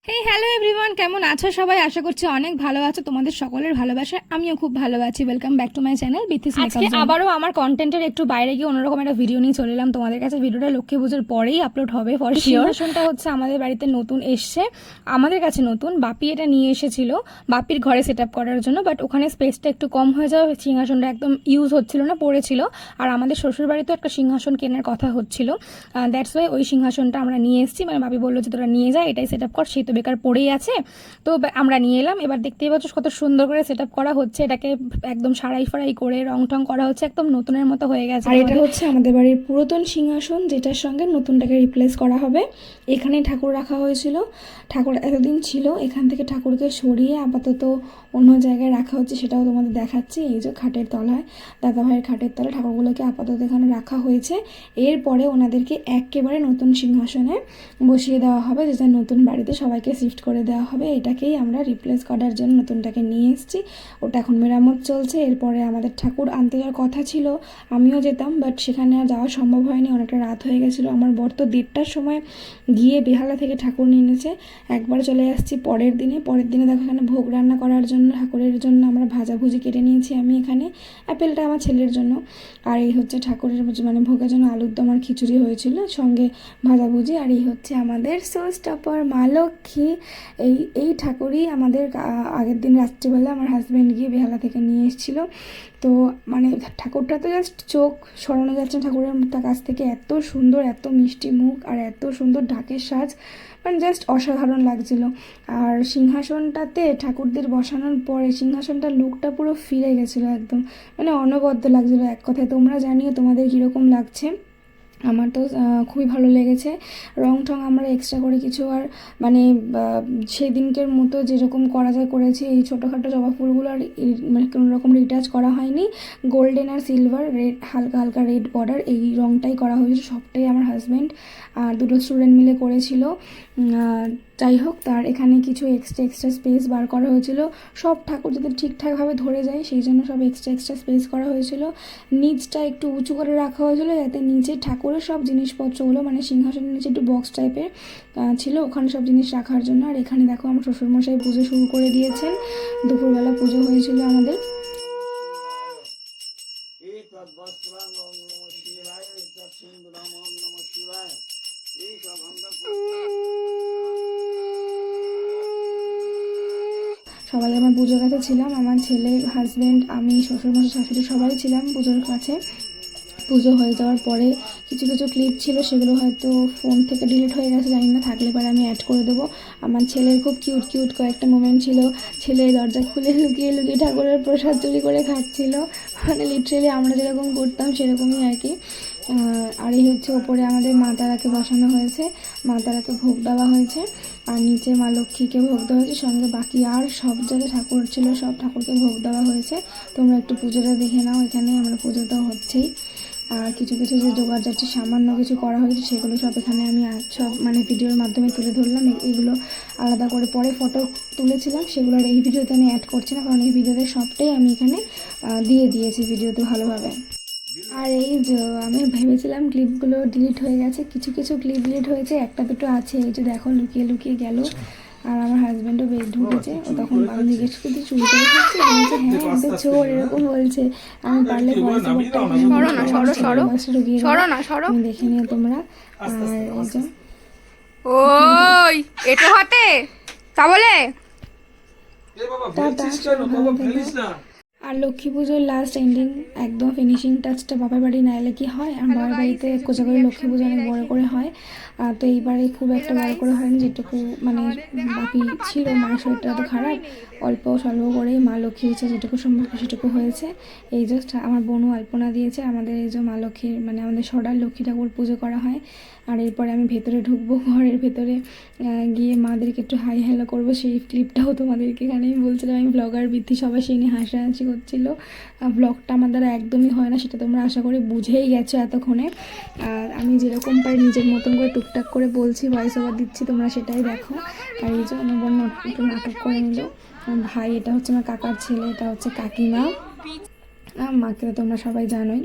Hey hello everyone, কেমন আছো সবাই? আশা করছি অনেক ভালো আছো। তোমাদের সকলের ভালোবাসায় আমিও খুব ভালো আছি। Welcome back to my channel Bithi's makeup zone. আবারও আমার কন্টেন্টের একটু বাইরে গিয়ে অন্যরকম একটা ভিডিও নিয়ে চলে এলাম তোমাদের কাছে। ভিডিওটা লক্ষ্মী পুজোর পরেই আপলোড হবে ফর শিওর। সিংহাসনটা হচ্ছে আমাদের বাড়িতে নতুন এসছে, আমাদের কাছে নতুন। বাপি এটা নিয়ে এসেছিল বাপির ঘরে সেট আপ করার জন্য, বাট ওখানে স্পেসটা একটু কম হয়ে যাওয়া, সিংহাসনটা একদম ইউজ হচ্ছিল না, পড়েছিল। আর আমাদের শ্বশুর বাড়িতেও একটা সিংহাসন কেনার কথা হচ্ছিল, দ্যাটস ওয়াই ওই সিংহাসনটা আমরা নিয়ে এসেছি। মানে বাপি বললো যে তোরা নিয়ে যা, এটাই সেট আপ কর, সেই তো বেকার পড়েই আছে। তো আমরা নিয়ে এলাম। এবার দেখতেই পাচ্ছ কত সুন্দর করে সেট আপ করা হচ্ছে, এটাকে একদম সারাই ফারাই করে রং টং করা হচ্ছে, একদম নতুনের মতো হয়ে গেছে। আর এটা হচ্ছে আমাদের বাড়ির পুরাতন সিংহাসন, যেটার সঙ্গে নতুনটাকে রিপ্লেস করা হবে। এখানে ঠাকুর রাখা হয়েছিল, ঠাকুর এতদিন ছিল, এখান থেকে ঠাকুরকে সরিয়ে আপাতত অন্য জায়গায় রাখা হচ্ছে, সেটাও তোমাদের দেখাচ্ছি। এই যে খাটের তলায়, দাদা ভাইয়ের খাটের তলায় ঠাকুরগুলোকে আপাতত এখানে রাখা হয়েছে। এরপরে ওনাদেরকে একেবারে নতুন সিংহাসনে বসিয়ে দেওয়া হবে, যেটা নতুন বাড়িতে সবাইকে শিফট করে দেওয়া হবে। এটাকেই আমরা রিপ্লেস করার জন্য নতুনটাকে নিয়ে এসেছি। ওটা এখন মেরামত চলছে। এরপরে আমাদের ঠাকুর আনতে যাওয়ার কথা ছিল, আমিও যেতাম, বাট সেখানে আর যাওয়া সম্ভব হয়নি, অনেকটা রাত হয়ে গেছিলো। আমার বর তো 1:30টার সময় গিয়ে বেহালা থেকে ঠাকুর নিয়ে এনেছে। একবার চলে আসছি পরের দিনে দেখো এখানে ভোগ রান্না করার জন্য ঠাকুরের জন্য আমরা ভাজাভুজি কেটে নিয়েছি। আমি এখানে অ্যাপেলটা আমার ছেলের জন্য, আর এই হচ্ছে ঠাকুরের মানে ভোগের জন্য আলুর দম আর খিচুড়ি হয়েছিল, সঙ্গে ভাজাভুজি। আর এই হচ্ছে আমাদের সোর্স টপার মা লক্ষ্মী। এই ঠাকুরই আমাদের আগের দিন রাত্রিবেলা আমার হাজব্যান্ড গিয়ে বেহালা থেকে নিয়ে এসেছিল। তো মানে ঠাকুরটা তো জাস্ট চোখ সরানো যাচ্ছে ঠাকুরের কাছ থেকে, এত সুন্দর, এত মিষ্টি মুখ আর এত সুন্দর ঢাকের সাজ, মানে জাস্ট অসাধারণ লাগছিল। আর সিংহাসনটাতে ঠাকুরদের বসানোর পরে সিংহাসনটার লুকটা পুরো ফিরে গেছিলো একদম, মানে অনবদ্য লাগছিলো এক কথায়। তোমরা জানিও তোমাদের কীরকম লাগছে। আমার তো খুবই ভালো লেগেছে। রং টং আমরা এক্সট্রা করে কিছু আর মানে সেই দিনকের মতো যেরকম করা যায় করেছি। এই ছোটোখাটো জবা ফুলগুলো আর মানে কোনো রকম রিটাচ করা হয়নি। গোল্ডেন আর সিলভার, রেড, হালকা হালকা রেড বর্ডার, এই রংটাই করা হয়েছিল। সবটাই আমার হাজব্যান্ড আর দুটো স্টুডেন্ট মিলে করেছিল। যাই হোক, তার এখানে কিছু এক্সট্রা স্পেস বার করা হয়েছিল, সব ঠাকুর যাতে ঠিকঠাকভাবে ধরে যায় সেই জন্য সব এক্সট্রা স্পেস করা হয়েছিল। নিচটা একটু উঁচু করে রাখা হয়েছিল, যাতে নিচে ঠাকুরের সব জিনিসপত্রগুলো, মানে সিংহাসনের নিচে একটু বক্স টাইপের ছিল, ওখানে সব জিনিস রাখার জন্য। আর এখানে দেখো আমার শ্বশুরমশাই পুজো শুরু করে দিয়েছেন। দুপুরবেলা পুজো হয়েছিল আমাদের। সবাই আমার পুজোর কাছে ছিলাম, আমার ছেলে, হাজব্যান্ড, আমি, শ্বশুরমশাই, শাশুড়ি সবাই ছিলাম পুজোর কাছে। পুজো হয়ে যাওয়ার পরে কিছু ক্লিপ ছিল, সেগুলো হয়তো ফোন থেকে ডিলিট হয়ে গেছে, জানি না, থাকলে পরে আমি অ্যাড করে দেবো। আমার ছেলের খুব কিউট কয়েকটা মোমেন্ট ছিল। ছেলে দরজা খুলে লুকিয়ে ঠাকুরের প্রসাদ চুরি করে খাচ্ছিল, মানে লিটারেলি আমরা যেরকম করতাম সেরকমই আর কি। আর এই হচ্ছে ওপরে আমাদের মা তারাকে বসানো হয়েছে, মা তারাকে ভোগ দেওয়া হয়েছে, আর নিচে মা লক্ষ্মীকে ভোগ দেওয়া হয়েছে, সঙ্গে বাকি আর সব জায়গায় ঠাকুর ছিল সব ঠাকুরকে ভোগ দেওয়া হয়েছে। তোমরা একটু পুজোটা দেখে নাও, এখানে আমরা পুজো তো হচ্ছেই। আর কিছু যে জোগাড় যাচ্ছে সামান্য কিছু করা হয়েছে, সেগুলো সব এখানে আমি সব মানে ভিডিওর মাধ্যমে তুলে ধরলাম। এগুলো আলাদা করে পরে ফটো তুলেছিলাম, সেগুলো আর এই ভিডিওতে আমি অ্যাড করছি না, কারণ এই ভিডিওতে সবটাই আমি এখানে দিয়ে দিয়েছি ভিডিওতে ভালোভাবে। আর এই যে আমি ভেবেছিলাম ক্লিপগুলো ডিলিট হয়ে গেছে, কিছু ক্লিপ ডিলিট হয়েছে, একটা দুটো আছে। এই যে দেখো লুকিয়ে গেল। আর আমার হাজব্যান্ডও বেশ ঢুকেছে, ও তখন আমি জিজ্ঞেস করছি চুরি করে খাচ্ছি, বলছে হ্যাঁ একদম চোর, এরকম বলছে। আমি পারলে ভয়েস ওভারটা তুমি দেখে নিও তোমরা। আর এই যে ওই এটো হাতে তা বলে আর লক্ষ্মী পুজোর লাস্ট এন্ডিং একদম ফিনিশিং টাচটা বাবার বাড়ি না এলে কি হয়, আমার বাবার বাড়িতে কোজাগরি লক্ষ্মী পুজো অনেক বড় করে হয়। তো এইবারে খুব একটা বড় করে হয়নি, যেটুকু মানে বাপি ছিল, মায়ের শরীরটা এত খারাপ, অল্প স্বল্প করেই মা লক্ষ্মীর ইচ্ছে যেটুকু সম্ভব সেটুকু হয়েছে। এই জাস্ট আমার বোনও আলপনা দিয়েছে। আমাদের এই যে মা লক্ষ্মীর মানে আমাদের সরার লক্ষ্মী ঠাকুর পুজো করা হয়। আর এরপরে আমি ভেতরে ঢুকবো, ঘরের ভেতরে গিয়ে মাদেরকে একটু হাই হ্যালো করবো, সেই ক্লিপটাও তোমাদেরকে এখানে আমি বলছিলাম। আমি ব্লগার বৃদ্ধি সবাই সেই নিয়ে হাসাহাসি করছিল। ব্লগটা আমার দ্বারা একদমই হয় না, সেটা তোমরা আশা করি বুঝেই গেছো এতক্ষণে। আর আমি যেরকম পারি নিজের মতন করে টুকটাক করে বলছি, ভয়েস ওভার দিচ্ছি, তোমরা সেটাই দেখো। আর এই যে আমার বোন একটু নাটক করে নিল। ভাই, এটা হচ্ছে আমার কাকার ছেলে, এটা হচ্ছে কাকিমা, মাকে তো তোমরা সবাই জানোই।